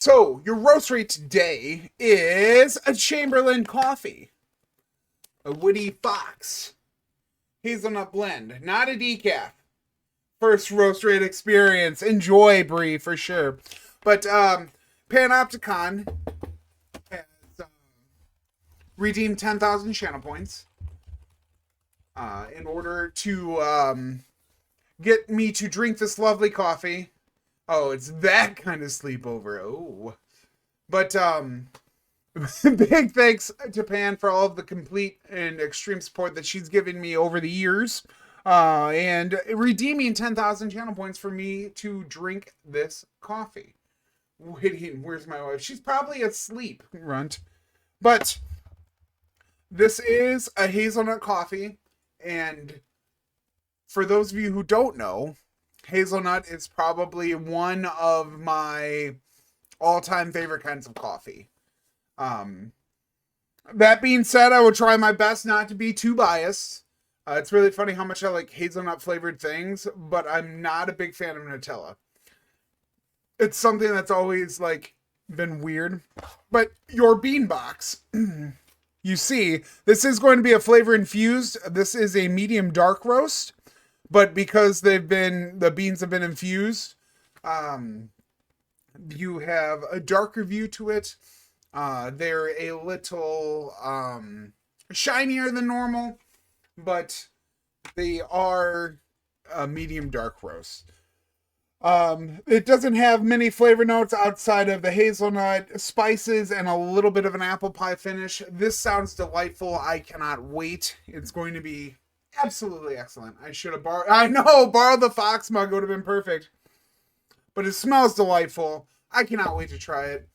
So, your roast rate today is a Chamberlain coffee, a Witty Fox hazelnut blend, not a decaf. First roast rate experience. Enjoy, Brie, for sure. But Panopticon has redeemed 10,000 channel points in order to get me to drink this lovely coffee. Oh, it's that kind of sleepover. Oh. But big thanks to Pan for all of the complete and extreme support that she's given me over the years. And redeeming 10,000 channel points for me to drink this coffee. Waiting, where's my wife? She's probably asleep, runt. But this is a hazelnut coffee. And for those of you who don't know, hazelnut is probably one of my all-time favorite kinds of coffee. That being said, I will try my best not to be too biased. It's really funny how much I like hazelnut flavored things, but I'm not a big fan of Nutella. It's something that's always like been weird. But your bean box, you see, this is going to be a flavor infused. This is a medium dark roast, but because the beans have been infused, you have a darker view to it. They're a little shinier than normal, but they are a medium dark roast. It doesn't have many flavor notes outside of the hazelnut, spices, and a little bit of an apple pie finish. This sounds delightful. I cannot wait. It's going to be absolutely excellent. I should have borrowed the Fox mug. Would have been perfect. But it smells delightful. I cannot wait to try it.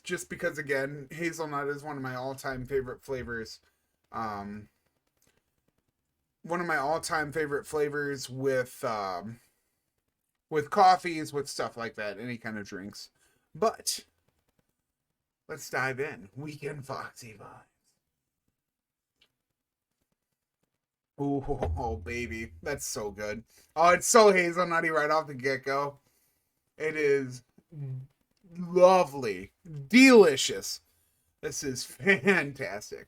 Just because, again, hazelnut is one of my all-time favorite flavors. One of my all-time favorite flavors with coffees, with stuff like that, any kind of drinks. But let's dive in. Weekend Foxy vibes. Oh, baby. That's so good. Oh, it's so hazelnutty right off the get-go. It is lovely. Delicious. This is fantastic.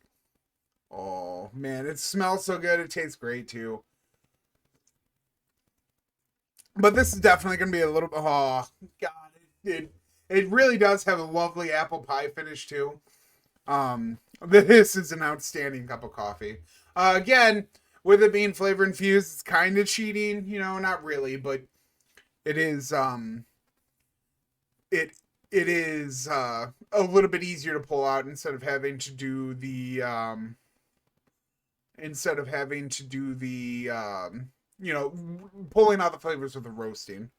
Oh, man. It smells so good. It tastes great, too. But this is definitely going to be a little... Oh, God. It really does have a lovely apple pie finish, too. This is an outstanding cup of coffee. Again, with it being flavor infused, it's kind of cheating, not really, but it is it is a little bit easier to pull out instead of having to do the pulling out the flavors with the roasting.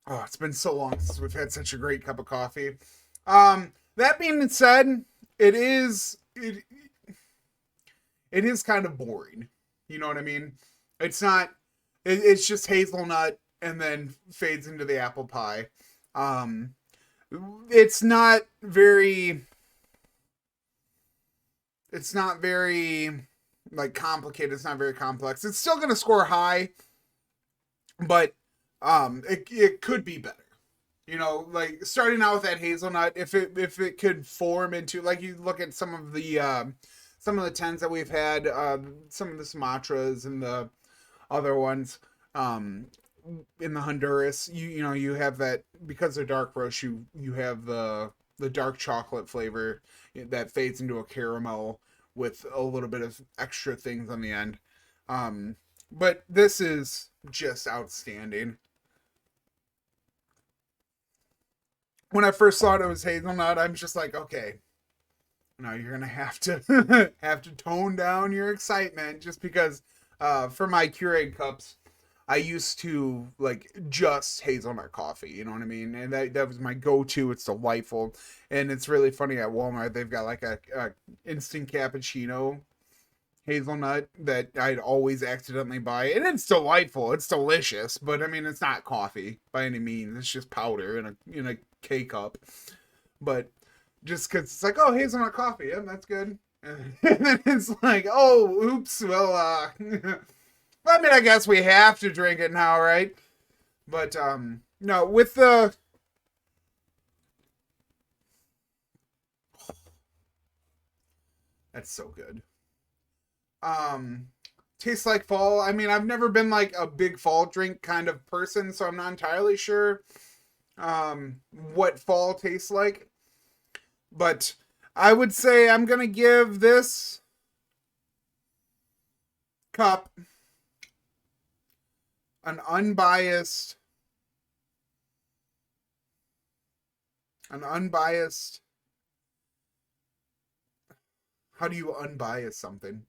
Oh, it's been so long since we've had such a great cup of coffee. That being said, it is kind of boring. You know what I mean? It's not. It's just hazelnut and then fades into the apple pie. It's not very. It's not very like complicated. It's not very complex. It's still gonna score high, but it could be better. Like starting out with that hazelnut, if it could form into, like, you look at some of the tens that we've had, some of the Sumatras and the other ones, in the Honduras, you have that, because they're dark roast, you have the dark chocolate flavor that fades into a caramel with a little bit of extra things on the end. But this is just outstanding. When I first thought it was hazelnut, I'm just like, okay, now you're gonna have to have to tone down your excitement, just because for my Keurig cups, I used to like just hazelnut coffee, you know what I mean? And that was my go-to. It's delightful. And it's really funny, at Walmart they've got like a instant cappuccino hazelnut that I'd always accidentally buy, and it's delightful. It's delicious, but I mean, it's not coffee by any means. It's just powder in a K cup. But just because it's like, oh, hazelnut coffee, yeah, that's good. And then it's like, oh, oops, well, I mean, I guess we have to drink it now, right? But No, with the... That's so good. Tastes like fall. I mean, I've never been like a big fall drink kind of person, so I'm not entirely sure what fall tastes like. But I would say I'm gonna give this cup an unbiased, an unbiased. How do you unbias something?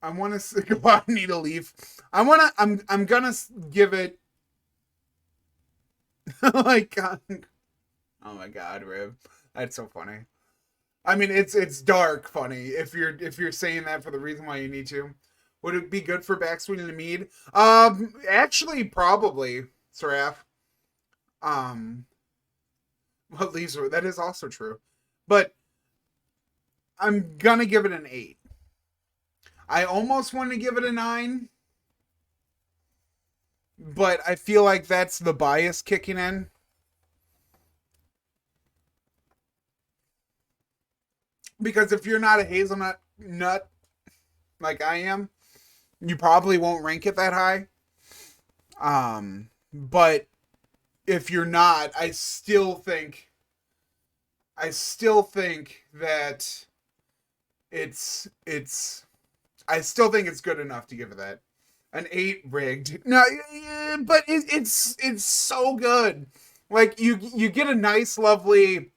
I want to go out and eat a leaf. I'm gonna give it. Like, oh my god, Rib, that's so funny. I mean, it's dark funny if you're saying that for the reason why you need to. Would it be good for backswinging the mead? Actually, probably, Seraph. Um, what leaves are that is also true, but I'm gonna give it an 8. I almost want to give it a 9, but I feel like that's the bias kicking in. Because if you're not a hazelnut nut like I am, you probably won't rank it that high. But if you're not, I still think that it's I still think it's good enough to give it that. An 8 rigged. No, but it's so good. Like you get a nice lovely,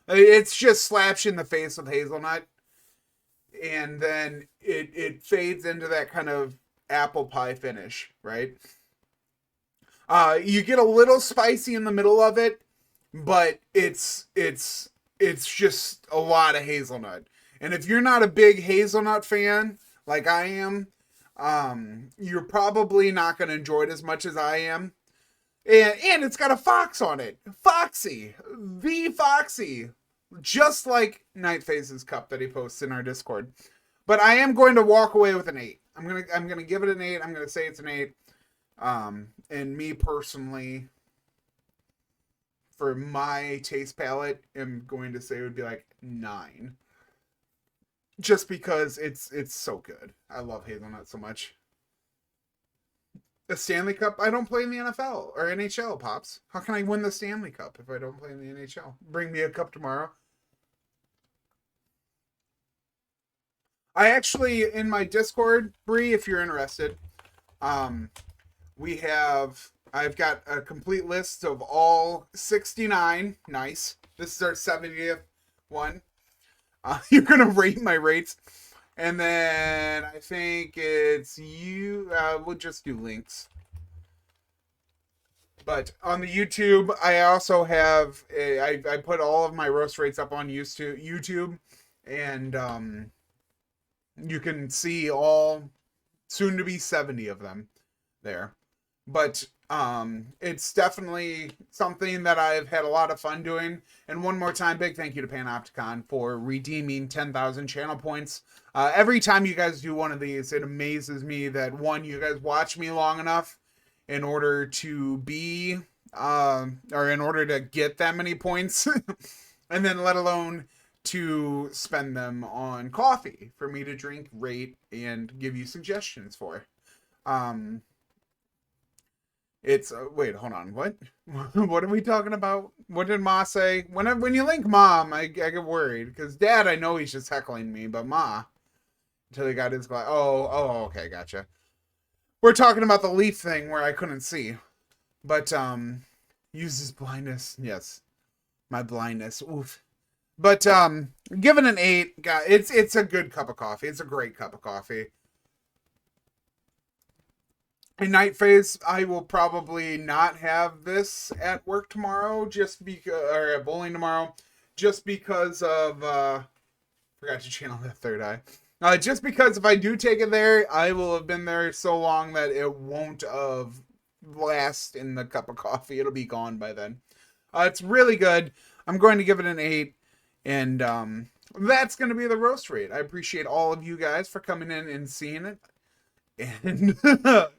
it's just slaps you in the face with hazelnut, and then it fades into that kind of apple pie finish, right? You get a little spicy in the middle of it, but it's just a lot of hazelnut. And if you're not a big hazelnut fan like I am, you're probably not going to enjoy it as much as I am. And it's got a fox on it. FOXY. The FOXY. Just like Night Phase's cup that he posts in our Discord. But I am going to walk away with an 8. I'm gonna give it an 8. I'm gonna say it's an 8. And me personally, for my taste palette, am going to say it would be like 9. Just because it's so good. I love hazelnut so much. The Stanley Cup, I don't play in the NFL or NHL, Pops. How can I win the Stanley Cup if I don't play in the NHL? Bring me a cup tomorrow. I actually, in my Discord, Bree, if you're interested, I've got a complete list of all 69. Nice. This is our 70th one. You're going to rate my rates. And then I think it's you. We'll just do links. But on the YouTube, I also have, I put all of my roast rates up on YouTube. And you can see all soon to be 70 of them there. But it's definitely something that I've had a lot of fun doing. And one more time, big thank you to Panoptycon for redeeming 10,000 channel points. Every time you guys do one of these, it amazes me that, one, you guys watch me long enough in order to be, or in order to get that many points. And then let alone to spend them on coffee for me to drink, rate, and give you suggestions for. It's wait, hold on. What? What are we talking about? What did Ma say? When you link Mom, I get worried because Dad, I know he's just heckling me, but Ma, until he got his glass. Oh, okay, gotcha. We're talking about the leaf thing where I couldn't see, but uses blindness. Yes, my blindness. Oof. But give it an 8. God, it's a good cup of coffee. It's a great cup of coffee. In Night Phase, I will probably not have this at work tomorrow, just because, or at bowling tomorrow, just because of, forgot to channel that third eye. Just because if I do take it there, I will have been there so long that it won't have last in the cup of coffee. It'll be gone by then. It's really good. I'm going to give it an 8, and that's going to be the roast rate. I appreciate all of you guys for coming in and seeing it. And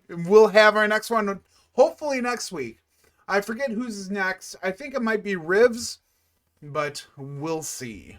we'll have our next one hopefully next week. I forget who's next. I think it might be Rivs, but we'll see.